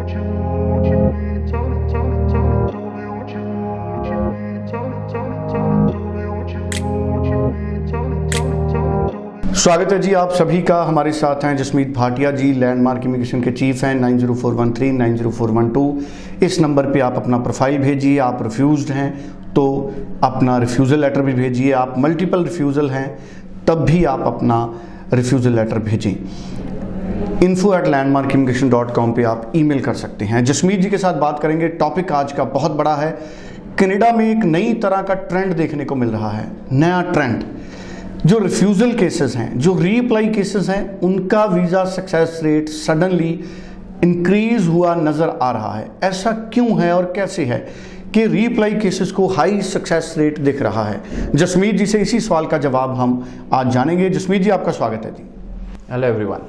स्वागत है जी आप सभी का। हमारे साथ हैं जसमीत भाटिया जी, लैंडमार्क इमिग्रेशन के चीफ हैं। 90413 90412 इस नंबर पे आप अपना प्रोफाइल भेजिए। आप रिफ्यूज़्ड हैं तो अपना रिफ्यूज़ल लेटर भी भेजिए। आप मल्टीपल रिफ्यूज़ल हैं तब भी आप अपना रिफ्यूज़ल लेटर भेजें। info@landmarkimmigration.com पे आप ईमेल कर सकते हैं। जसमीत जी के साथ बात करेंगे। टॉपिक आज का बहुत बड़ा है। कनाडा में एक नई तरह का ट्रेंड देखने को मिल रहा है, नया ट्रेंड। जो रिफ्यूज़ल केसेस हैं, जो रीअप्लाई केसेस हैं, उनका visa success rate suddenly increase हुआ नज़र आ रहा है। ऐसा क्यों है और कैसे है कि रीअप्लाई केसेस को हाई सक्सेस रेट दिख रहा है? जसमीत जी से इसी सवाल का जवाब हम आज जानेंगे। जसमीत जी, आपका स्वागत है जी। Hello everyone.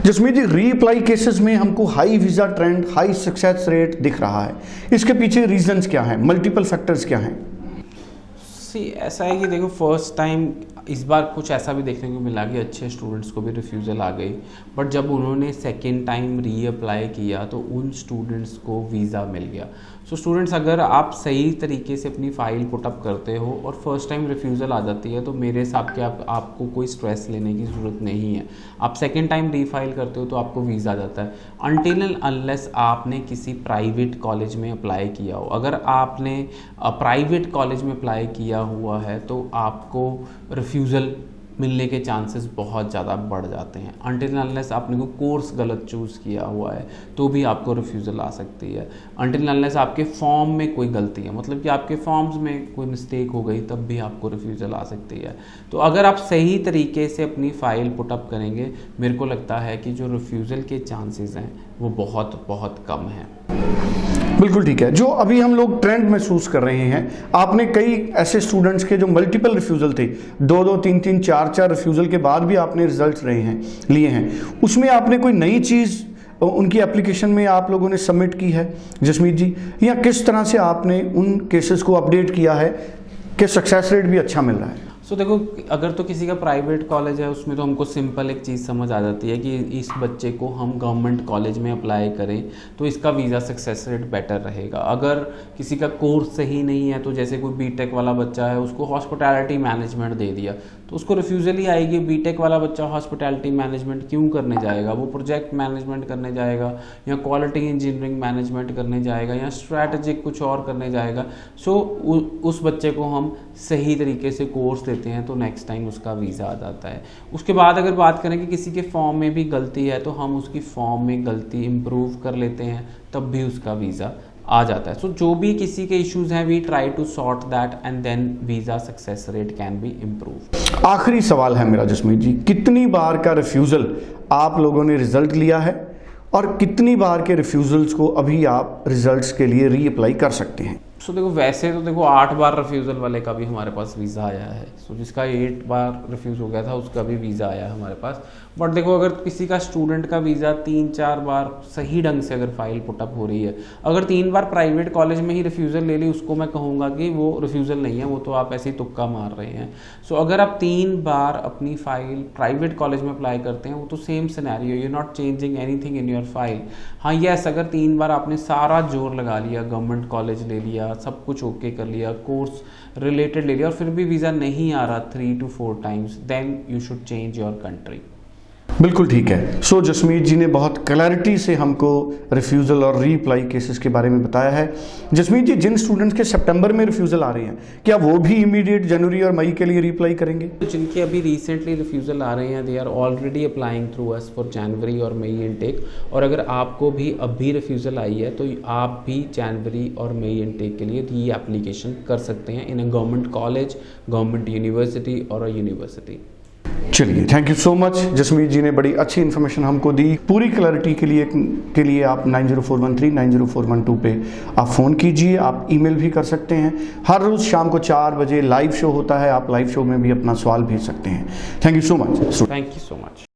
Jasmeet ji, reapply cases में हमको high visa trend, high success rate दिख रहा है। इसके पीछे रीजंस क्या हैं, मल्टीपल फैक्टर्स क्या हैं? ऐसा है कि देखो, फर्स्ट टाइम इस बार कुछ ऐसा भी देखने को मिला कि अच्छे स्टूडेंट्स को भी रिफ्यूज़ल आ गई, बट जब उन्होंने सेकेंड टाइम रीअप्लाई किया तो उन स्टूडेंट्स को वीज़ा मिल गया। सो स्टूडेंट्स, अगर आप सही तरीके से अपनी फ़ाइल पुटअप करते हो और फर्स्ट टाइम रिफ्यूज़ल आ जाती है तो मेरे हिसाब के आपको कोई स्ट्रेस लेने की ज़रूरत नहीं है। आप सेकेंड टाइम रीफाइल करते हो तो आपको वीज़ा आ जाता है, अनटिल एंड अनलेस आपने किसी प्राइवेट कॉलेज में अप्लाई किया हो। अगर आपने प्राइवेट कॉलेज में अप्लाई किया हुआ है तो आपको रिफ्यूज़ल मिलने के चांसेस बहुत ज़्यादा बढ़ जाते हैं। अनटिल अनलेस आपने कोई कोर्स गलत चूज़ किया हुआ है तो भी आपको रिफ्यूज़ल आ सकती है। अनटिल अनलेस आपके फॉर्म में कोई गलती है, मतलब कि आपके फॉर्म्स में कोई मिस्टेक हो गई, तब भी आपको रिफ्यूज़ल आ सकती है। तो अगर आप सही तरीके से अपनी फ़ाइल पुटअप करेंगे, मेरे को लगता है कि जो रिफ्यूज़ल के चांसेस हैं वो बहुत बहुत कम हैं। बिल्कुल ठीक है। जो अभी हम लोग ट्रेंड महसूस कर रहे हैं, आपने कई ऐसे स्टूडेंट्स के जो मल्टीपल रिफ्यूज़ल थे, 2-2, 3-3, 4-4 रिफ्यूज़ल के बाद भी आपने रिजल्ट लिए हैं, उसमें आपने कोई नई चीज़ उनकी एप्लीकेशन में आप लोगों ने सबमिट की है जसमीत जी, या किस तरह से आपने उन केसेस को अपडेट किया है कि सक्सेस रेट भी अच्छा मिल रहा है? सो देखो, अगर तो किसी का प्राइवेट कॉलेज है उसमें तो हमको सिंपल एक चीज़ समझ आ जाती है कि इस बच्चे को हम गवर्नमेंट कॉलेज में अप्लाई करें तो इसका वीज़ा सक्सेस रेट बेटर रहेगा। अगर किसी का कोर्स सही नहीं है, तो जैसे कोई बीटेक वाला बच्चा है, उसको हॉस्पिटैलिटी मैनेजमेंट दे दिया तो उसको रिफ्यूज़ल ही आएगी। बीटेक वाला बच्चा हॉस्पिटैलिटी मैनेजमेंट क्यों करने जाएगा? वो प्रोजेक्ट मैनेजमेंट करने जाएगा या क्वालिटी इंजीनियरिंग मैनेजमेंट करने जाएगा या स्ट्रैटेजिक कुछ और करने जाएगा। सो उस बच्चे को हम सही तरीके से कोर्स देते हैं तो नेक्स्ट टाइम उसका वीज़ा आ जाता है। उसके बाद अगर बात करें कि किसी के फॉर्म में भी गलती है तो हम उसकी फॉर्म में गलती इम्प्रूव कर लेते हैं, तब भी उसका वीज़ा आ जाता है। सो जो भी किसी के इश्यूज हैं, we try to sort that and then visa success rate can be improve. आखिरी सवाल है मेरा जसमीत जी, कितनी बार का रिफ्यूज़ल आप लोगों ने रिजल्ट लिया है और कितनी बार के रिफ्यूज़ल्स को अभी आप रिजल्ट्स के लिए रीअप्लाई कर सकते हैं? सो देखो, वैसे तो देखो 8 बार रिफ्यूज़ल वाले का भी हमारे पास वीज़ा आया है। सो जिसका 8 बार रिफ्यूज़ हो गया था उसका भी वीज़ा आया है हमारे पास। बट देखो, अगर किसी का स्टूडेंट का वीज़ा 3-4 बार सही ढंग से अगर फाइल पुटअप हो रही है, अगर 3 बार प्राइवेट कॉलेज में ही रिफ्यूज़ल ले ली, उसको मैं कहूँगा कि वो रिफ्यूज़ल नहीं है, वो तो आप ऐसे ही तुक्का मार रहे हैं। सो अगर आप 3 बार अपनी फ़ाइल प्राइवेट कॉलेज में अप्लाई करते हैं, वो तो same scenario, you not changing anything in your file. हाँ यस, अगर 3 बार आपने सारा जोर लगा लिया, गवर्नमेंट कॉलेज ले लिया, सब कुछ ओके कर लिया, कोर्स रिलेटेड ले लिया और फिर भी वीज़ा नहीं आ रहा 3 to 4 times, then you should change your country. बिल्कुल ठीक है। सो जसमीत जी ने बहुत क्लैरिटी से हमको रिफ्यूज़ल और रीअप्लाई केसेस के बारे में बताया है। जसमीत जी, जिन स्टूडेंट्स के सितंबर में रिफ्यूज़ल आ रहे हैं, क्या वो भी इमीडिएट जनवरी और मई के लिए रीअप्लाई करेंगे? जिनके अभी रिसेंटली रिफ्यूज़ल आ रहे हैं, they are already applying through us for जनवरी और मई इनटेक। और अगर आपको भी अभी रिफ्यूज़ल आई है तो आप भी जनवरी और मई इनटेक के लिए री एप्लीकेशन कर सकते हैं in a government college, government university और अ यूनिवर्सिटी। चलिए, thank you so much. Jasmeet ji ने बड़ी अच्छी इन्फॉर्मेशन हमको दी। पूरी क्लैरिटी के लिए आप 90413 90412 पे आप फ़ोन कीजिए। आप ईमेल भी कर सकते हैं। हर रोज़ शाम को 4 बजे लाइव शो होता है, आप लाइव शो में भी अपना सवाल भेज सकते हैं। Thank you so much. Thank you so much.